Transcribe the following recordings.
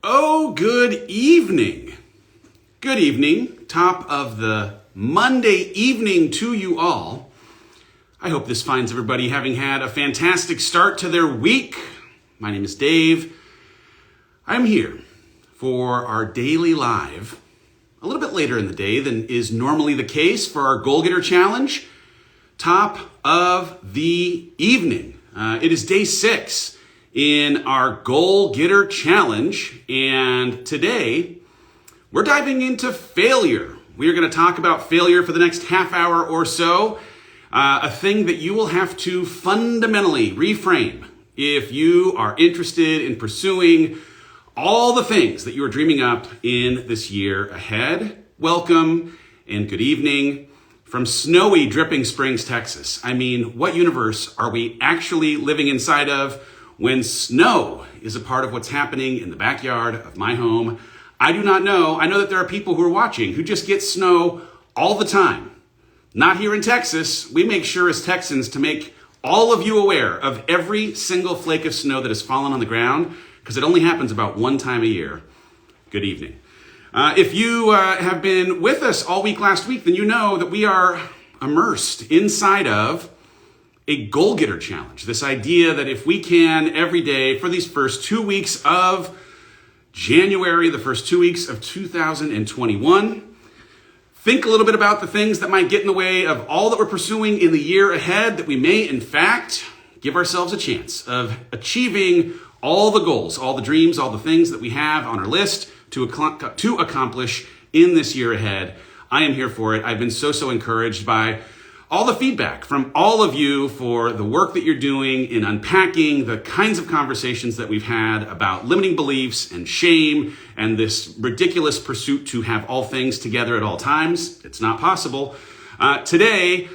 Oh, good evening. Good evening. Top of the Monday evening to you all. I hope this finds everybody having had a fantastic start to their week. My name is Dave. I'm here for our daily live, a little bit later in the day than is normally the case for our Goal Getter Challenge. Top of the evening. It is day 6 in our Goal Getter Challenge, and today we're diving into failure. We are going to talk about failure for the next half hour or so, a thing that you will have to fundamentally reframe if you are interested in pursuing all the things that you are dreaming up in this year ahead. Welcome and good evening from snowy Dripping Springs, Texas. I mean, what universe are we actually living inside of when snow is a part of what's happening in the backyard of my home? I do not know. I know that there are people who are watching who just get snow all the time. Not here in Texas. We make sure as Texans to make all of you aware of every single flake of snow that has fallen on the ground, because it only happens about one time a year. Good evening. If you have been with us all week last week, then you know that we are immersed inside of a Goal Getter Challenge. This idea that if we can every day for these first 2 weeks of January, the first 2 weeks of 2021, think a little bit about the things that might get in the way of all that we're pursuing in the year ahead, that we may, in fact, give ourselves a chance of achieving all the goals, all the dreams, all the things that we have on our list to accomplish in this year ahead. I am here for it. I've been so encouraged by all the feedback from all of you for the work that you're doing in unpacking the kinds of conversations that we've had about limiting beliefs and shame and this ridiculous pursuit to have all things together at all times. It's not possible. Today,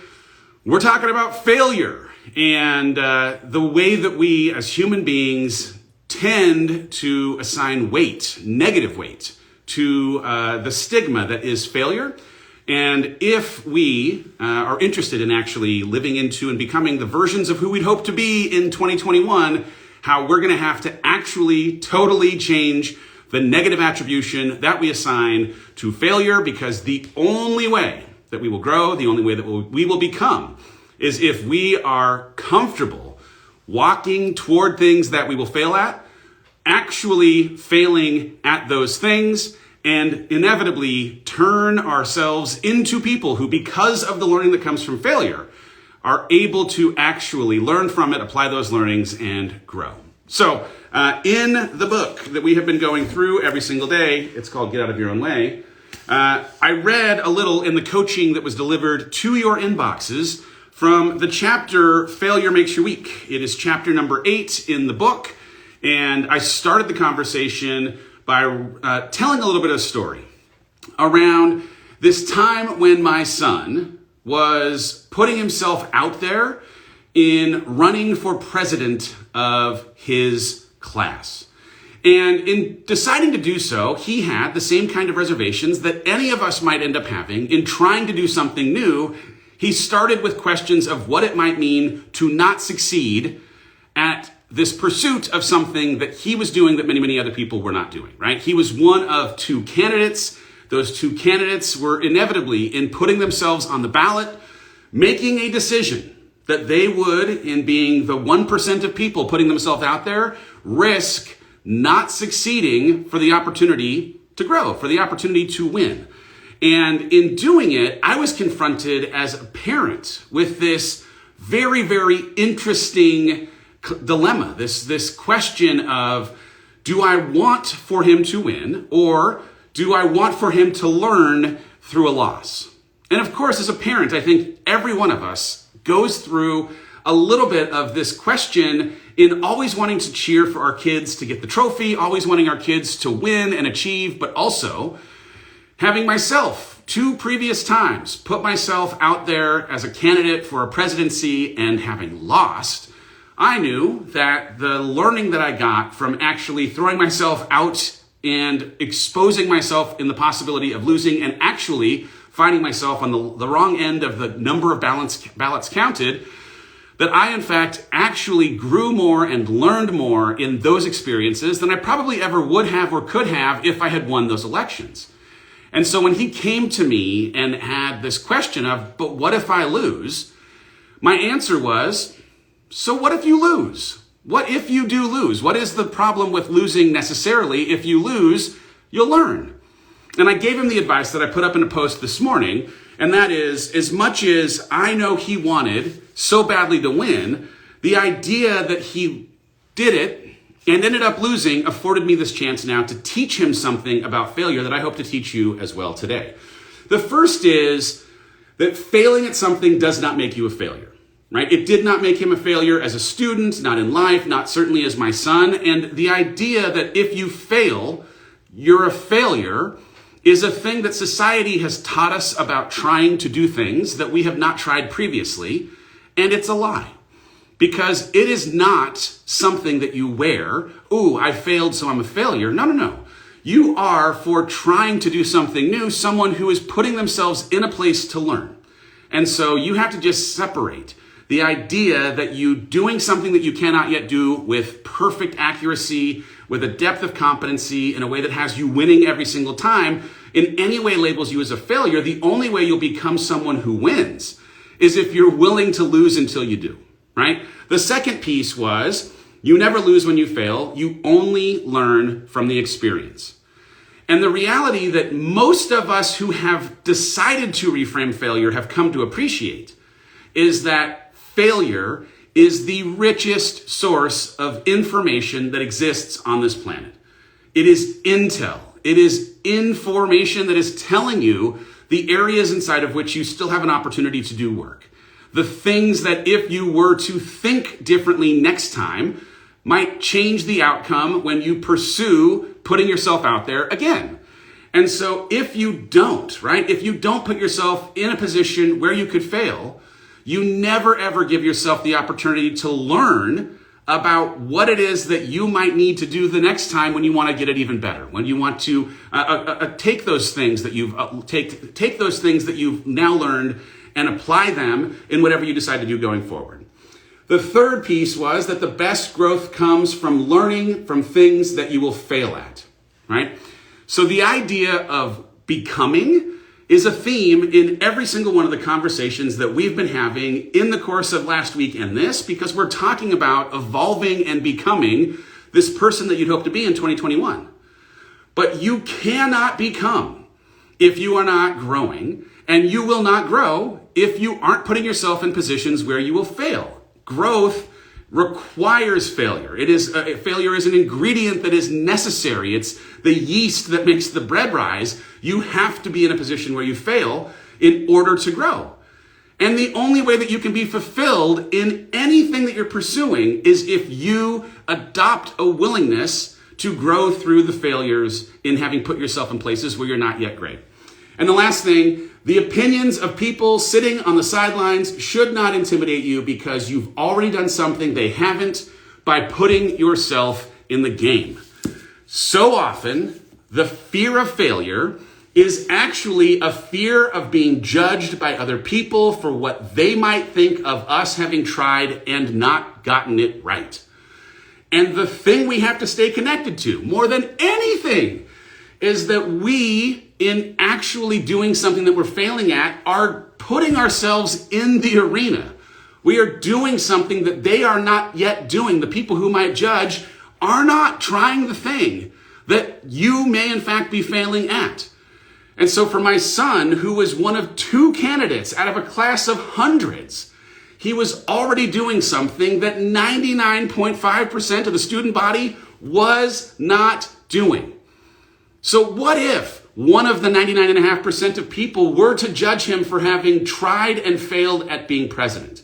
we're talking about failure and the way that we as human beings tend to assign weight, negative weight, to the stigma that is failure. And if we are interested in actually living into and becoming the versions of who we'd hope to be in 2021, how we're going to have to actually totally change the negative attribution that we assign to failure, because the only way that we will grow, the only way that we will become, is if we are comfortable walking toward things that we will fail at, actually failing at those things, and inevitably turn ourselves into people who, because of the learning that comes from failure, are able to actually learn from it, apply those learnings, and grow. So in the book that we have been going through every single day, it's called Get Out of Your Own Way, I read a little in the coaching that was delivered to your inboxes from the chapter Failure Makes You Weak. It is chapter number 8 in the book, and I started the conversation by telling a little bit of a story around this time when my son was putting himself out there in running for president of his class. And in deciding to do so, he had the same kind of reservations that any of us might end up having in trying to do something new. He started with questions of what it might mean to not succeed at this pursuit of something that he was doing that many other people were not doing, right? He was one of 2 candidates. Those 2 candidates were inevitably, in putting themselves on the ballot, making a decision that they would, in being the 1% of people putting themselves out there, risk not succeeding for the opportunity to grow, for the opportunity to win. And in doing it, I was confronted as a parent with this very interesting dilemma, this question of, do I want for him to win, or do I want for him to learn through a loss? And of course, as a parent, I think every one of us goes through a little bit of this question in always wanting to cheer for our kids to get the trophy, always wanting our kids to win and achieve, but also having myself 2 previous times put myself out there as a candidate for a presidency and having lost. I knew that the learning that I got from actually throwing myself out and exposing myself in the possibility of losing and actually finding myself on the wrong end of the number of ballots counted that I, in fact, actually grew more and learned more in those experiences than I probably ever would have or could have if I had won those elections. And so when he came to me and had this question of, but what if I lose? My answer was, so what if you lose? What if you do lose? What is the problem with losing necessarily? If you lose, you'll learn. And I gave him the advice that I put up in a post this morning, and that is, as much as I know he wanted so badly to win, the idea that he did it and ended up losing afforded me this chance now to teach him something about failure that I hope to teach you as well today. The first is that failing at something does not make you a failure, right? It did not make him a failure as a student, not in life, not certainly as my son. And the idea that if you fail, you're a failure is a thing that society has taught us about trying to do things that we have not tried previously, and it's a lie. Because it is not something that you wear, ooh, I failed, so I'm a failure. No. You are, for trying to do something new, someone who is putting themselves in a place to learn. And so you have to just separate the idea that you doing something that you cannot yet do with perfect accuracy, with a depth of competency in a way that has you winning every single time, in any way labels you as a failure. The only way you'll become someone who wins is if you're willing to lose until you do, right? The second piece was, you never lose when you fail. You only learn from the experience. And the reality that most of us who have decided to reframe failure have come to appreciate is that failure is the richest source of information that exists on this planet. It is intel. It is information that is telling you the areas inside of which you still have an opportunity to do work. The things that if you were to think differently next time might change the outcome when you pursue putting yourself out there again. And so if you don't, right, if you don't put yourself in a position where you could fail, you never ever give yourself the opportunity to learn about what it is that you might need to do the next time when you want to get it even better, when you want to take those things that you've take those things that you've now learned and apply them in whatever you decide to do going forward. The third piece was that the best growth comes from learning from things that you will fail at, right? So the idea of becoming is a theme in every single one of the conversations that we've been having in the course of last week and this, because we're talking about evolving and becoming this person that you'd hope to be in 2021. But you cannot become if you are not growing, and you will not grow if you aren't putting yourself in positions where you will fail. Growth requires failure. Failure is an ingredient that is necessary. It's the yeast that makes the bread rise. You have to be in a position where you fail in order to grow. And the only way that you can be fulfilled in anything that you're pursuing is if you adopt a willingness to grow through the failures in having put yourself in places where you're not yet great. And the last thing, the opinions of people sitting on the sidelines should not intimidate you because you've already done something they haven't by putting yourself in the game. So often, the fear of failure is actually a fear of being judged by other people for what they might think of us having tried and not gotten it right. And the thing we have to stay connected to more than anything is that we, in actually doing something that we're failing at, are putting ourselves in the arena. We are doing something that they are not yet doing. The people who might judge are not trying the thing that you may in fact be failing at. And so for my son, who was one of 2 candidates out of a class of hundreds, he was already doing something that 99.5% of the student body was not doing. So what if one of the 99.5% of people were to judge him for having tried and failed at being president?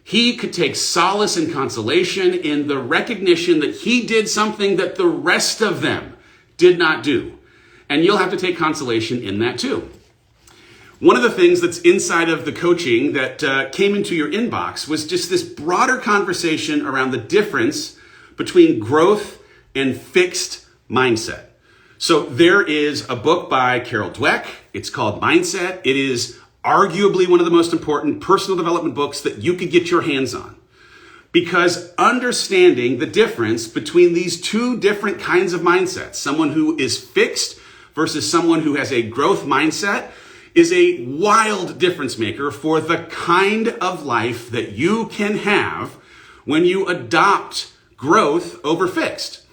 He could take solace and consolation in the recognition that he did something that the rest of them did not do. And you'll have to take consolation in that too. One of the things that's inside of the coaching that came into your inbox was just this broader conversation around the difference between growth and fixed mindset. So there is a book by Carol Dweck. It's called Mindset. It is arguably one of the most important personal development books that you could get your hands on. Because understanding the difference between these two different kinds of mindsets, someone who is fixed versus someone who has a growth mindset, is a wild difference maker for the kind of life that you can have when you adopt growth over fixed.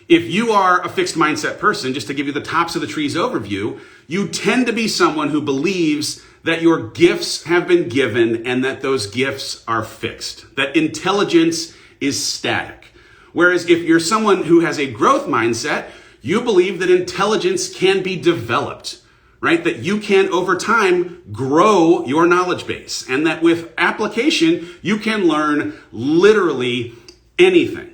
If you are a fixed mindset person, just to give you the tops of the trees overview, you tend to be someone who believes that your gifts have been given and that those gifts are fixed, that intelligence is static. Whereas if you're someone who has a growth mindset, you believe that intelligence can be developed, right? That you can, over time, grow your knowledge base, and that with application, you can learn literally anything.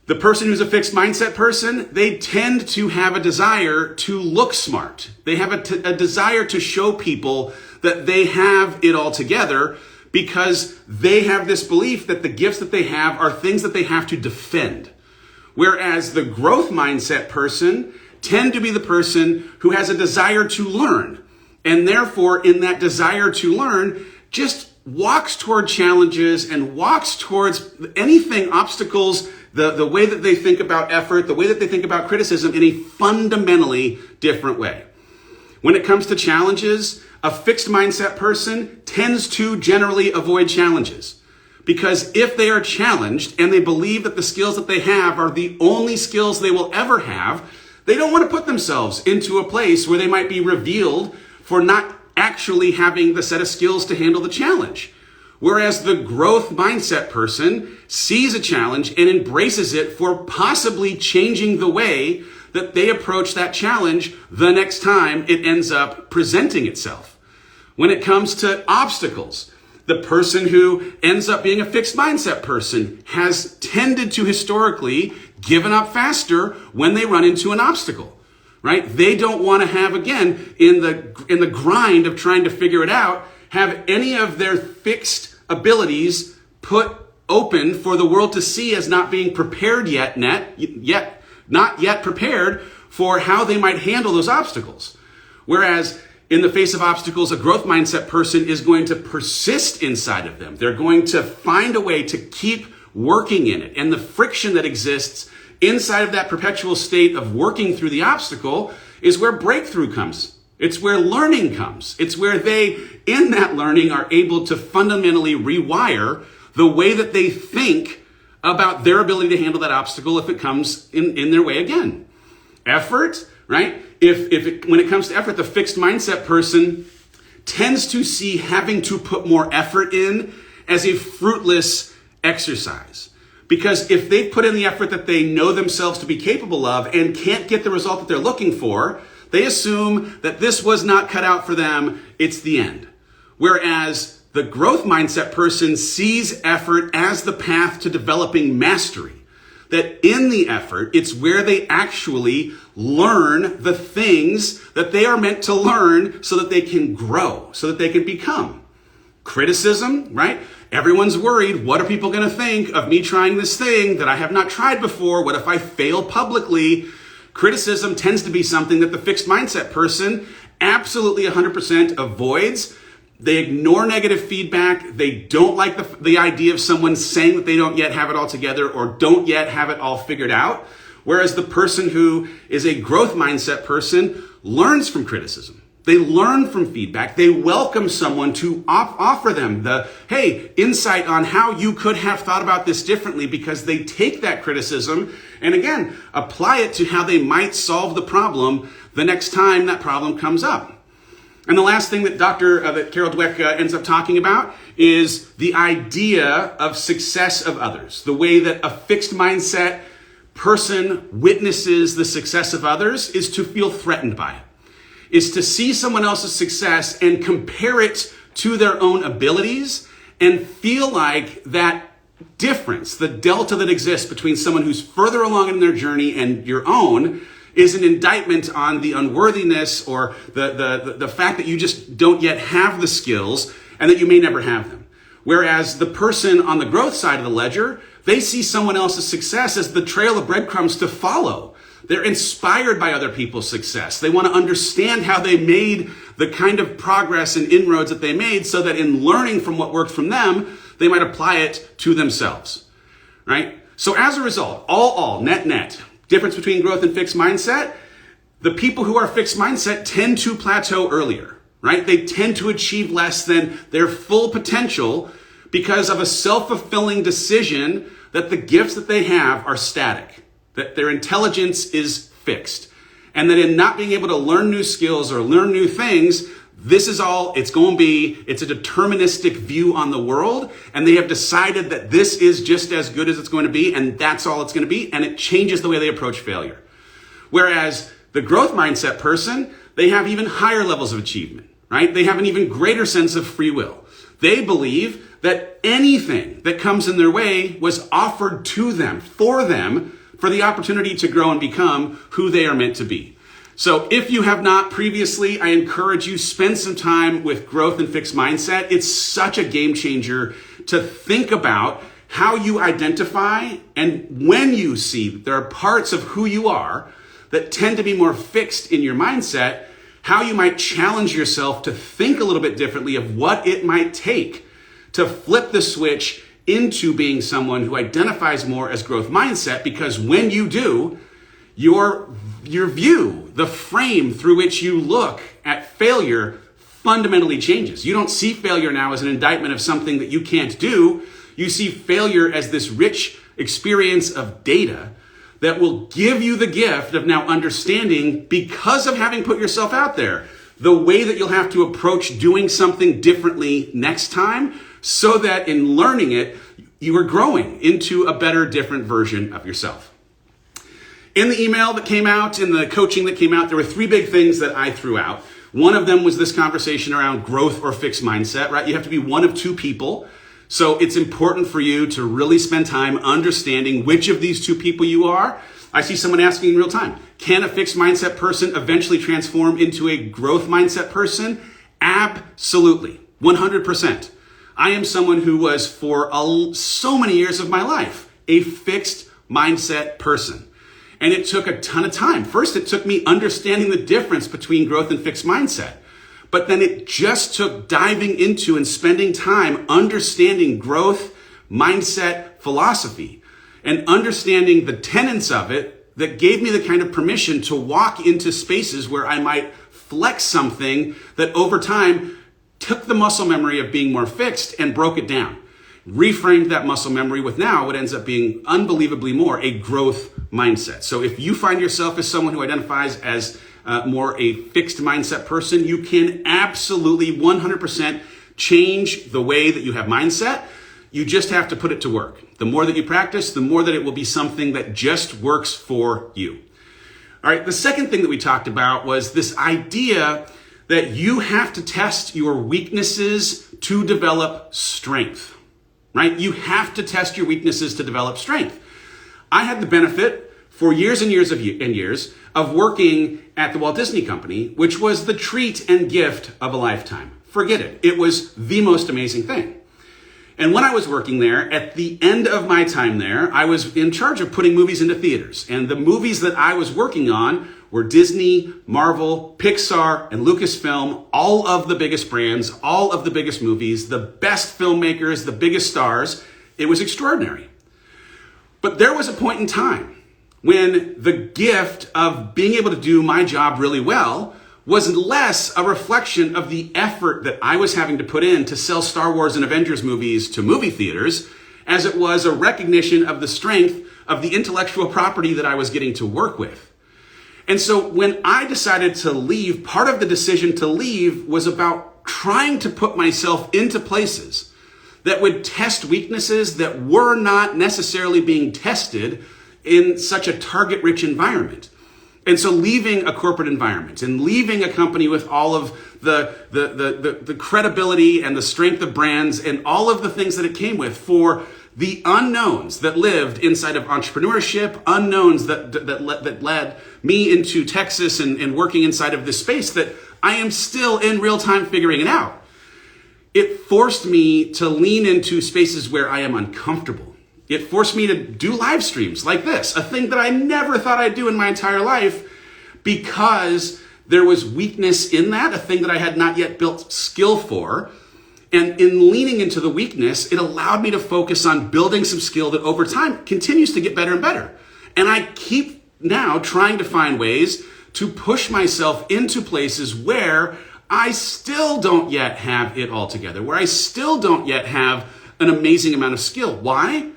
The person who's a fixed mindset person, they tend to have a desire to look smart. They have a desire to show people that they have it all together because they have this belief that the gifts that they have are things that they have to defend. Whereas the growth mindset person tend to be the person who has a desire to learn. And therefore, in that desire to learn, just walks toward challenges and walks towards anything, obstacles, the way that they think about effort, the way that they think about criticism in a fundamentally different way. When it comes to challenges, a fixed mindset person tends to generally avoid challenges. Because if they are challenged and they believe that the skills that they have are the only skills they will ever have, they don't want to put themselves into a place where they might be revealed for not actually having the set of skills to handle the challenge. Whereas the growth mindset person sees a challenge and embraces it for possibly changing the way that they approach that challenge the next time it ends up presenting itself. When it comes to obstacles, the person who ends up being a fixed mindset person has tended to historically given up faster when they run into an obstacle. Right? They don't want to have, again, in the grind of trying to figure it out, have any of their fixed abilities put open for the world to see as not being prepared not yet prepared for how they might handle those obstacles. Whereas in the face of obstacles, a growth mindset person is going to persist inside of them. They're going to find a way to keep working in it. And the friction that exists inside of that perpetual state of working through the obstacle is where breakthrough comes. It's where learning comes. It's where they, in that learning, are able to fundamentally rewire the way that they think about their ability to handle that obstacle if it comes in their way again. Effort, right? When it comes to effort, the fixed mindset person tends to see having to put more effort in as a fruitless exercise. Because if they put in the effort that they know themselves to be capable of and can't get the result that they're looking for, they assume that this was not cut out for them, it's the end. Whereas the growth mindset person sees effort as the path to developing mastery. That in the effort, it's where they actually learn the things that they are meant to learn so that they can grow, so that they can become. Criticism, right? Everyone's worried, what are people going to think of me trying this thing that I have not tried before? What if I fail publicly? Criticism tends to be something that the fixed mindset person absolutely 100% avoids. They ignore negative feedback. They don't like the idea of someone saying that they don't yet have it all together or don't yet have it all figured out. Whereas the person who is a growth mindset person learns from criticism. They learn from feedback. They welcome someone to offer them hey, insight on how you could have thought about this differently, because they take that criticism and again, apply it to how they might solve the problem the next time that problem comes up. And the last thing that Carol Dweck ends up talking about is the idea of success of others. The way that a fixed mindset person witnesses the success of others is to feel threatened by it. Is to see someone else's success and compare it to their own abilities and feel like that difference, the delta that exists between someone who's further along in their journey and your own, is an indictment on the unworthiness or the fact that you just don't yet have the skills and that you may never have them. Whereas the person on the growth side of the ledger, they see someone else's success as the trail of breadcrumbs to follow. They're inspired by other people's success. They want to understand how they made the kind of progress and inroads that they made so that in learning from what worked from them, they might apply it to themselves, right? So as a result, net, difference between growth and fixed mindset, the people who are fixed mindset tend to plateau earlier, right? They tend to achieve less than their full potential because of a self-fulfilling decision that the gifts that they have are static, that their intelligence is fixed, and that in not being able to learn new skills or learn new things, this is all it's going to be. It's a deterministic view on the world, and they have decided that this is just as good as it's going to be, and that's all it's going to be, and it changes the way they approach failure. Whereas the growth mindset person, they have even higher levels of achievement, right? They have an even greater sense of free will. They believe that anything that comes in their way was offered to them, for the opportunity to grow and become who they are meant to be. So if you have not previously, I encourage you, spend some time with growth and fixed mindset. It's such a game changer to think about how you identify and when you see that there are parts of who you are that tend to be more fixed in your mindset, how you might challenge yourself to think a little bit differently of what it might take to flip the switch into being someone who identifies more as growth mindset, because when you do, your view, the frame through which you look at failure fundamentally changes. You don't see failure now as an indictment of something that you can't do. You see failure as this rich experience of data that will give you the gift of now understanding, because of having put yourself out there, the way that you'll have to approach doing something differently next time, so that in learning it, you are growing into a better, different version of yourself. In the email that came out, in the coaching that came out, there were 3 big things that I threw out. One of them was this conversation around growth or fixed mindset, right? You have to be one of 2 people. So it's important for you to really spend time understanding which of these 2 people you are. I see someone asking in real time, can a fixed mindset person eventually transform into a growth mindset person? Absolutely, 100%. I am someone who was for so many years of my life a fixed mindset person. And it took a ton of time. First, it took me understanding the difference between growth and fixed mindset. But then it just took diving into and spending time understanding growth, mindset, philosophy, and understanding the tenets of it that gave me the kind of permission to walk into spaces where I might flex something that over time took the muscle memory of being more fixed and broke it down. Reframed that muscle memory with now what ends up being unbelievably more a growth mindset. So if you find yourself as someone who identifies as more a fixed mindset person, you can absolutely 100% change the way that you have mindset. You just have to put it to work. The more that you practice, the more that it will be something that just works for you. All right, the second thing that we talked about was this idea that you have to test your weaknesses to develop strength, right? You have to test your weaknesses to develop strength. I had the benefit for years and years of working at the Walt Disney Company, which was the treat and gift of a lifetime. Forget it. It was the most amazing thing. And when I was working there, at the end of my time there, I was in charge of putting movies into theaters. And the movies that I was working on were Disney, Marvel, Pixar, and Lucasfilm, all of the biggest brands, all of the biggest movies, the best filmmakers, the biggest stars. It was extraordinary. But there was a point in time when the gift of being able to do my job really well was less a reflection of the effort that I was having to put in to sell Star Wars and Avengers movies to movie theaters, as it was a recognition of the strength of the intellectual property that I was getting to work with. And so when I decided to leave, part of the decision to leave was about trying to put myself into places that would test weaknesses that were not necessarily being tested in such a target-rich environment. And so leaving a corporate environment and leaving a company with all of the credibility and the strength of brands and all of the things that it came with for the unknowns that lived inside of entrepreneurship, unknowns that led me into Texas and working inside of this space that I am still in real time figuring it out. It forced me to lean into spaces where I am uncomfortable. It forced me to do live streams like this, a thing that I never thought I'd do in my entire life, because There was weakness in that, a thing that I had not yet built skill for. And in leaning into the weakness, it allowed me to focus on building some skill that over time continues to get better and better. And I keep now trying to find ways to push myself into places where I still don't yet have it all together, where I still don't yet have an amazing amount of skill. Why?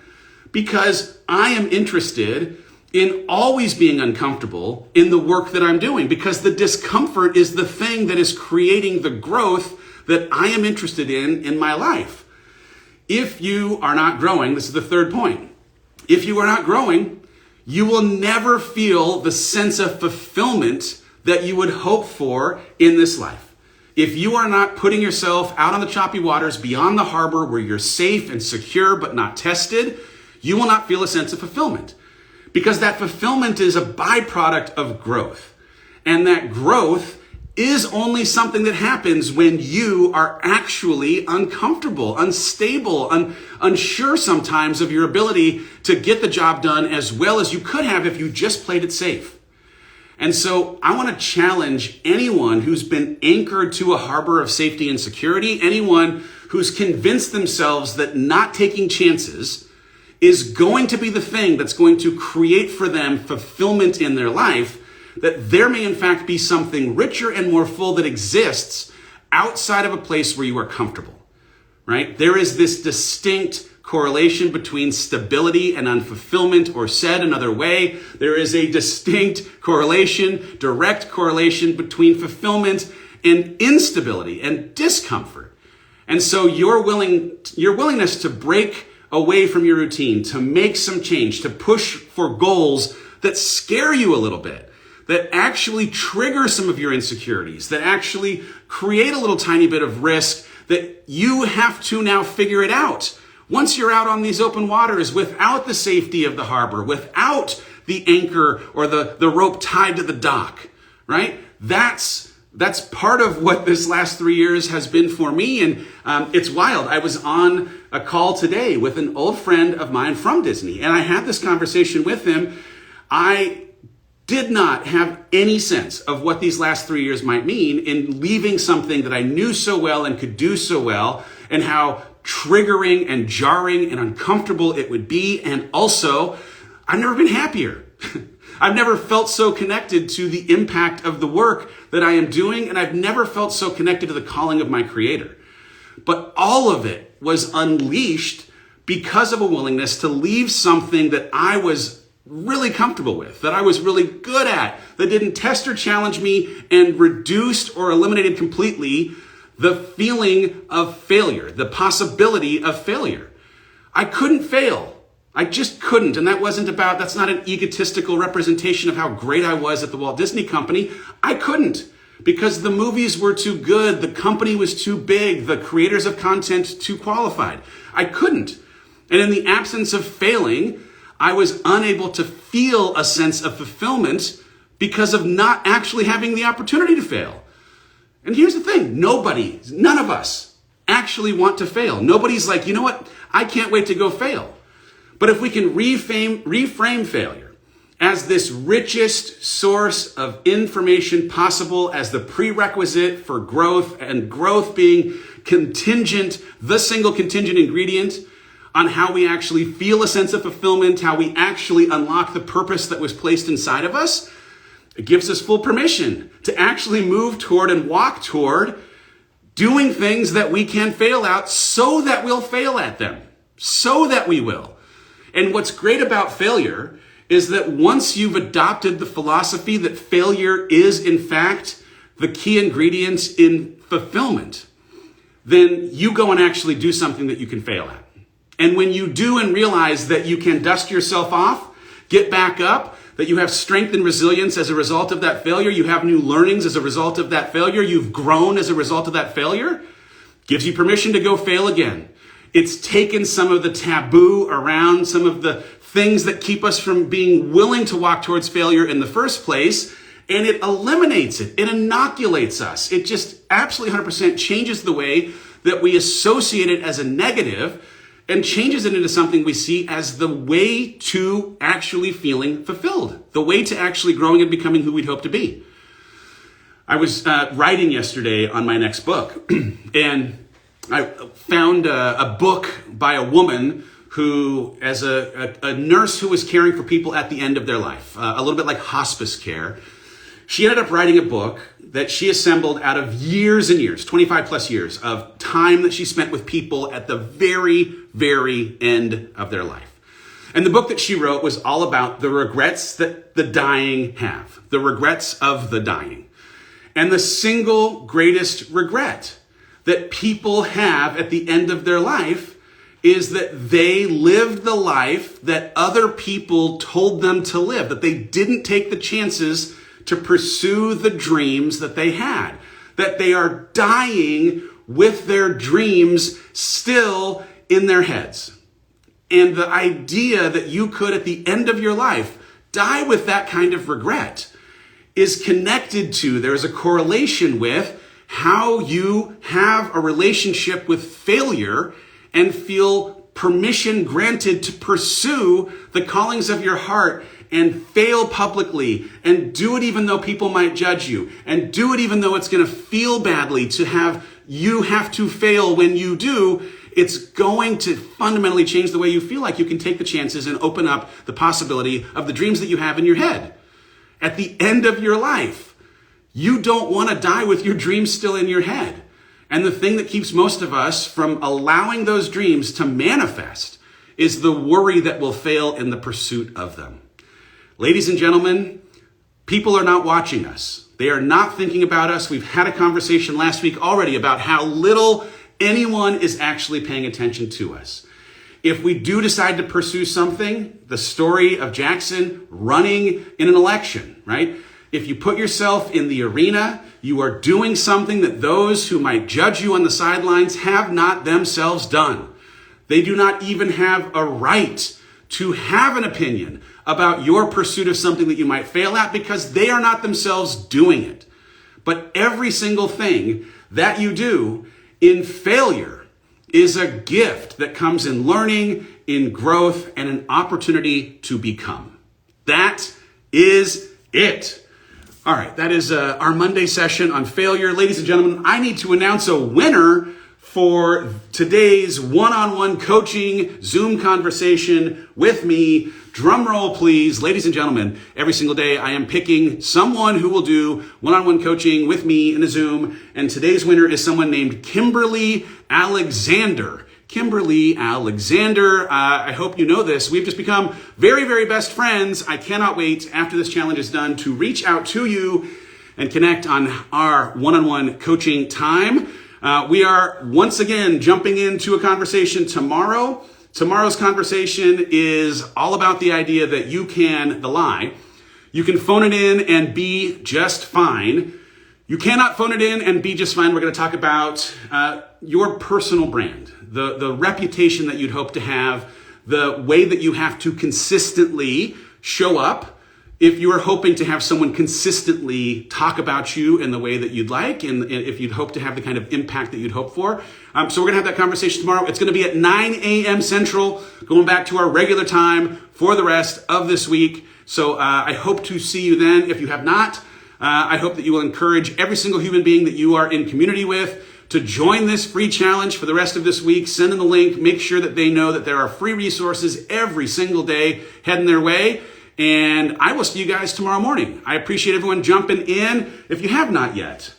Because I am interested in always being uncomfortable in the work that I'm doing, because the discomfort is the thing that is creating the growth that I am interested in my life. If you are not growing, this is the third point. If you are not growing, you will never feel the sense of fulfillment that you would hope for in this life. If you are not putting yourself out on the choppy waters beyond the harbor where you're safe and secure but not tested, you will not feel a sense of fulfillment. Because that fulfillment is a byproduct of growth. And that growth is only something that happens when you are actually uncomfortable, unstable, unsure sometimes of your ability to get the job done as well as you could have if you just played it safe. And so I want to challenge anyone who's been anchored to a harbor of safety and security, anyone who's convinced themselves that not taking chances is going to be the thing that's going to create for them fulfillment in their life, that there may in fact be something richer and more full that exists outside of a place where you are comfortable, right? There is this distinct correlation between stability and unfulfillment, or said another way, there is a distinct correlation, direct correlation between fulfillment and instability and discomfort. And so your willingness to break away from your routine, to make some change, to push for goals that scare you a little bit, that actually trigger some of your insecurities, that actually create a little tiny bit of risk that you have to now figure it out. Once you're out on these open waters without the safety of the harbor, without the anchor or the rope tied to the dock, right? That's part of what this last 3 years has been for me. And it's wild. I was on a call today with an old friend of mine from Disney, and I had this conversation with him. I did not have any sense of what these last 3 years might mean in leaving something that I knew so well and could do so well, and how triggering and jarring and uncomfortable it would be. And also, I've never been happier. I've never felt so connected to the impact of the work that I am doing, and I've never felt so connected to the calling of my Creator. But all of it was unleashed because of a willingness to leave something that I was really comfortable with, that I was really good at, that didn't test or challenge me, and reduced or eliminated completely the feeling of failure, the possibility of failure. I couldn't fail. I just couldn't. And that's not an egotistical representation of how great I was at the Walt Disney Company. I couldn't, because the movies were too good, the company was too big, the creators of content too qualified. I couldn't. And in the absence of failing, I was unable to feel a sense of fulfillment because of not actually having the opportunity to fail. And here's the thing, none of us actually want to fail. Nobody's like, you know what, I can't wait to go fail. But if we can reframe failure as this richest source of information possible, as the prerequisite for growth, and growth being contingent, the single contingent ingredient on how we actually feel a sense of fulfillment, how we actually unlock the purpose that was placed inside of us, it gives us full permission to actually move toward and walk toward doing things that we can fail at, so that we'll fail at them, so that we will. And what's great about failure is that once you've adopted the philosophy that failure is in fact the key ingredient in fulfillment, then you go and actually do something that you can fail at. And when you do and realize that you can dust yourself off, get back up, that you have strength and resilience as a result of that failure, you have new learnings as a result of that failure, you've grown as a result of that failure, gives you permission to go fail again. It's taken some of the taboo around, some of the things that keep us from being willing to walk towards failure in the first place, and it eliminates it. It inoculates us. It just absolutely 100% changes the way that we associate it as a negative, and changes it into something we see as the way to actually feeling fulfilled, the way to actually growing and becoming who we'd hope to be. I was writing yesterday on my next book, and I found a book by a woman who, as a nurse who was caring for people at the end of their life, a little bit like hospice care, she ended up writing a book that she assembled out of years and years, 25 plus years of time that she spent with people at the very, very end of their life. And the book that she wrote was all about the regrets that the dying have, the regrets of the dying. And the single greatest regret that people have at the end of their life is that they lived the life that other people told them to live, that they didn't take the chances to pursue the dreams that they had, that they are dying with their dreams still in their heads. And the idea that you could, at the end of your life, die with that kind of regret is connected to, there is a correlation with how you have a relationship with failure and feel permission granted to pursue the callings of your heart and fail publicly and do it even though people might judge you and do it even though it's going to feel badly to have you have to fail when you do. It's going to fundamentally change the way you feel like you can take the chances and open up the possibility of the dreams that you have in your head. At the end of your life, you don't want to die with your dreams still in your head. And the thing that keeps most of us from allowing those dreams to manifest is the worry that we'll fail in the pursuit of them. Ladies and gentlemen, people are not watching us. They are not thinking about us. We've had a conversation last week already about how little anyone is actually paying attention to us. If we do decide to pursue something, the story of Jackson running in an election, right? If you put yourself in the arena, you are doing something that those who might judge you on the sidelines have not themselves done. They do not even have a right to have an opinion about your pursuit of something that you might fail at because they are not themselves doing it. But every single thing that you do in failure is a gift that comes in learning, in growth, and an opportunity to become. That is it. All right, that is our Monday session on failure. Ladies and gentlemen, I need to announce a winner for today's one-on-one coaching Zoom conversation with me. Drum roll, please. Ladies and gentlemen, every single day I am picking someone who will do one-on-one coaching with me in a Zoom. And today's winner is someone named Kimberly Alexander. Kimberly Alexander, I hope you know this. We've just become very, very best friends. I cannot wait after this challenge is done to reach out to you and connect on our one-on-one coaching time. We are once again jumping into a conversation tomorrow. Tomorrow's conversation is all about the idea that you can phone it in and be just fine. You cannot phone it in and be just fine. We're going to talk about your personal brand, the reputation that you'd hope to have, the way that you have to consistently show up if you are hoping to have someone consistently talk about you in the way that you'd like, and if you'd hope to have the kind of impact that you'd hope for. So we're going to have that conversation tomorrow. It's going to be at 9 a.m. Central, going back to our regular time for the rest of this week. So I hope to see you then. If you have not, I hope that you will encourage every single human being that you are in community with to join this free challenge for the rest of this week. Send them the link. Make sure that they know that there are free resources every single day heading their way. And I will see you guys tomorrow morning. I appreciate everyone jumping in. If you have not yet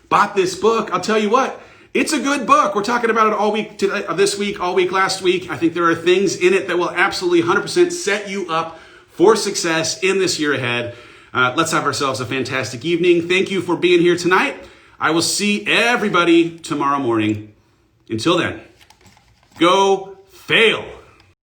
bought this book, I'll tell you what, it's a good book. We're talking about it all week today, this week, all week last week. I think there are things in it that will absolutely 100% set you up for success in this year ahead. Let's have ourselves a fantastic evening. Thank you for being here tonight. I will see everybody tomorrow morning. Until then, go fail.